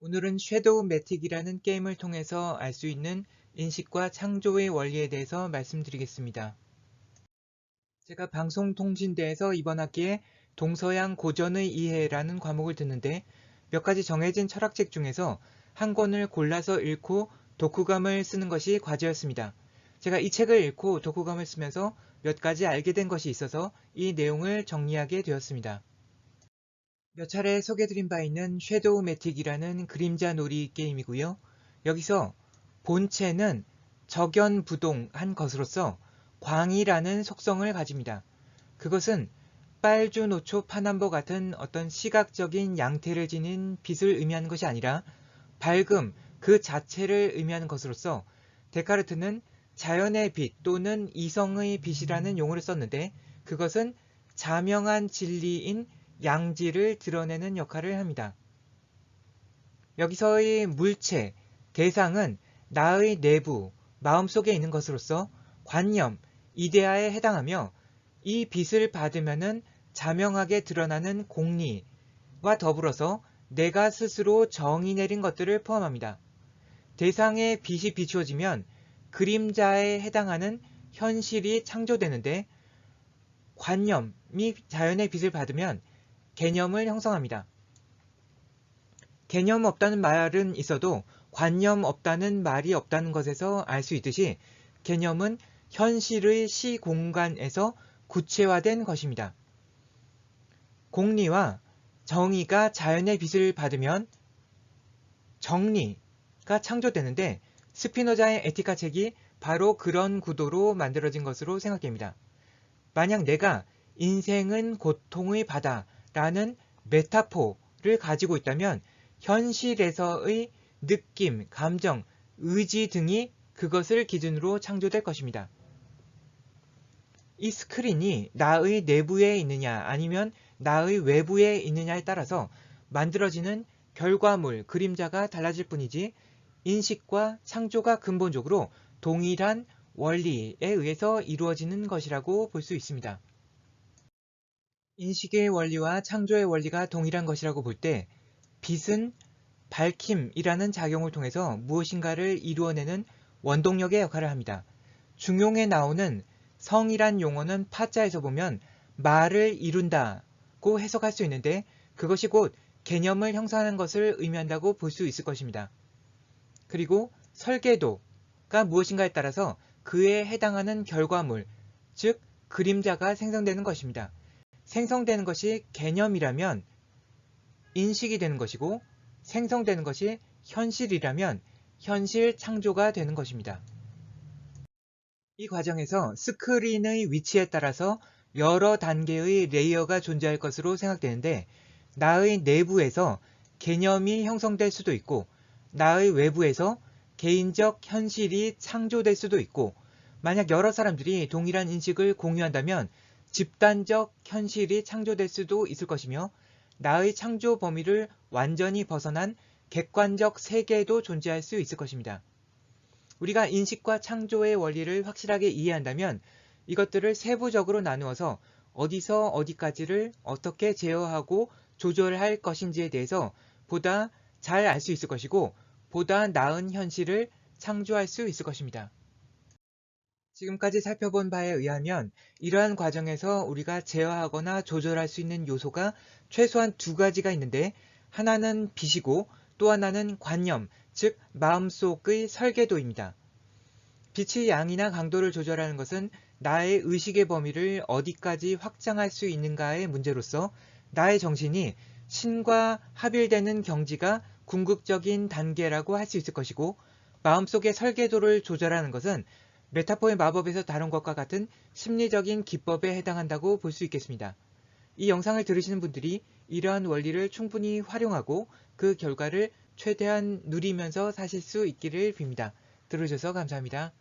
오늘은 섀도우 매틱이라는 게임을 통해서 알 수 있는 인식과 창조의 원리에 대해서 말씀드리겠습니다. 제가 방송통신대에서 이번 학기에 동서양 고전의 이해라는 과목을 듣는데 몇 가지 정해진 철학책 중에서 한 권을 골라서 읽고 독후감을 쓰는 것이 과제였습니다. 제가 이 책을 읽고 독후감을 쓰면서 몇 가지 알게 된 것이 있어서 이 내용을 정리하게 되었습니다. 몇 차례 소개드린 바 있는 섀도우 매틱이라는 그림자 놀이 게임이고요. 여기서 본체는 적연부동한 것으로서 광이라는 속성을 가집니다. 그것은 빨주노초 파남보 같은 어떤 시각적인 양태를 지닌 빛을 의미하는 것이 아니라 밝음 그 자체를 의미하는 것으로서 데카르트는 자연의 빛 또는 이성의 빛이라는 용어를 썼는데 그것은 자명한 진리인 양지를 드러내는 역할을 합니다. 여기서의 물체, 대상은 나의 내부, 마음속에 있는 것으로서 관념, 이데아에 해당하며 이 빛을 받으면은 자명하게 드러나는 공리와 더불어서 내가 스스로 정의 내린 것들을 포함합니다. 대상에 빛이 비추어지면 그림자에 해당하는 현실이 창조되는데 관념이 자연의 빛을 받으면 개념을 형성합니다. 개념 없다는 말은 있어도 관념 없다는 말이 없다는 것에서 알 수 있듯이 개념은 현실의 시공간에서 구체화된 것입니다. 공리와 정의가 자연의 빛을 받으면 정리가 창조되는데 스피노자의 에티카 책이 바로 그런 구도로 만들어진 것으로 생각됩니다. 만약 내가 인생은 고통의 바다라는 메타포를 가지고 있다면 현실에서의 느낌, 감정, 의지 등이 그것을 기준으로 창조될 것입니다. 이 스크린이 나의 내부에 있느냐 아니면 나의 외부에 있느냐에 따라서 만들어지는 결과물, 그림자가 달라질 뿐이지 인식과 창조가 근본적으로 동일한 원리에 의해서 이루어지는 것이라고 볼 수 있습니다. 인식의 원리와 창조의 원리가 동일한 것이라고 볼 때 빛은 밝힘이라는 작용을 통해서 무엇인가를 이루어내는 원동력의 역할을 합니다. 중용에 나오는 성이란 용어는 파자에서 보면 말을 이룬다고 해석할 수 있는데 그것이 곧 개념을 형성하는 것을 의미한다고 볼 수 있을 것입니다. 그리고 설계도가 무엇인가에 따라서 그에 해당하는 결과물, 즉 그림자가 생성되는 것입니다. 생성되는 것이 개념이라면 인식이 되는 것이고 생성되는 것이 현실이라면 현실 창조가 되는 것입니다. 이 과정에서 스크린의 위치에 따라서 여러 단계의 레이어가 존재할 것으로 생각되는데 나의 내부에서 개념이 형성될 수도 있고 나의 외부에서 개인적 현실이 창조될 수도 있고 만약 여러 사람들이 동일한 인식을 공유한다면 집단적 현실이 창조될 수도 있을 것이며 나의 창조 범위를 완전히 벗어난 객관적 세계도 존재할 수 있을 것입니다. 우리가 인식과 창조의 원리를 확실하게 이해한다면 이것들을 세부적으로 나누어서 어디서 어디까지를 어떻게 제어하고 조절할 것인지에 대해서 보다 잘 알 수 있을 것이고 보다 나은 현실을 창조할 수 있을 것입니다. 지금까지 살펴본 바에 의하면 이러한 과정에서 우리가 제어하거나 조절할 수 있는 요소가 최소한 두 가지가 있는데 하나는 빛이고 또 하나는 관념, 즉 마음속의 설계도입니다. 빛의 양이나 강도를 조절하는 것은 나의 의식의 범위를 어디까지 확장할 수 있는가의 문제로서 나의 정신이 신과 합일되는 경지가 궁극적인 단계라고 할 수 있을 것이고 마음속의 설계도를 조절하는 것은 메타포의 마법에서 다룬 것과 같은 심리적인 기법에 해당한다고 볼 수 있겠습니다. 이 영상을 들으시는 분들이 이러한 원리를 충분히 활용하고 그 결과를 최대한 누리면서 사실 수 있기를 빕니다. 들어주셔서 감사합니다.